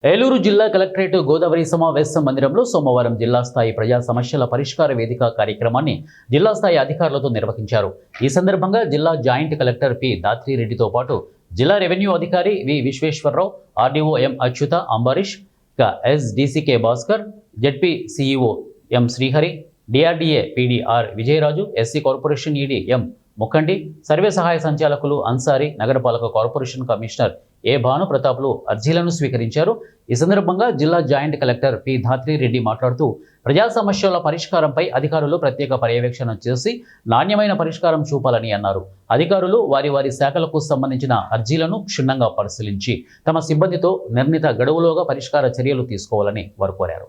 ఏలూరు జిల్లా కలెక్టరేట్ గోదావరి సమావేశ మందిరంలో సోమవారం జిల్లా స్థాయి ప్రజా సమస్యల పరిష్కార వేదిక కార్యక్రమాన్ని జిల్లా స్థాయి అధికారులతో నిర్వహించారు. ఈ సందర్భంగా జిల్లా జాయింట్ కలెక్టర్ పి దాత్రిరెడ్డితో పాటు జిల్లా రెవెన్యూ అధికారి V Visweswararao, RDO M Achyuta Ambarish, ఎస్డీసీకే Bhaskar, ZP CEO M Srihari, DRDA PD R Vijayaraju, SC corporation ED M Mukhandi, survey సహాయ సంచాలకులు అన్సారీ, నగరపాలక కార్పొరేషన్ కమిషనర్ ఏ భాను ప్రతాప్లు అర్జీలను స్వీకరించారు. ఈ సందర్భంగా జిల్లా జాయింట్ కలెక్టర్ పి దాత్రిరెడ్డి మాట్లాడుతూ ప్రజా సమస్యల పరిష్కారంపై అధికారులు ప్రత్యేక పర్యవేక్షణ చేసి నాణ్యమైన పరిష్కారం చూపాలని అన్నారు. అధికారులు వారి వారి శాఖలకు సంబంధించిన అర్జీలను క్షుణ్ణంగా పరిశీలించి తమ సిబ్బందితో నిర్ణీత గడువులోగా పరిష్కార చర్యలు తీసుకోవాలని వారు కోరారు.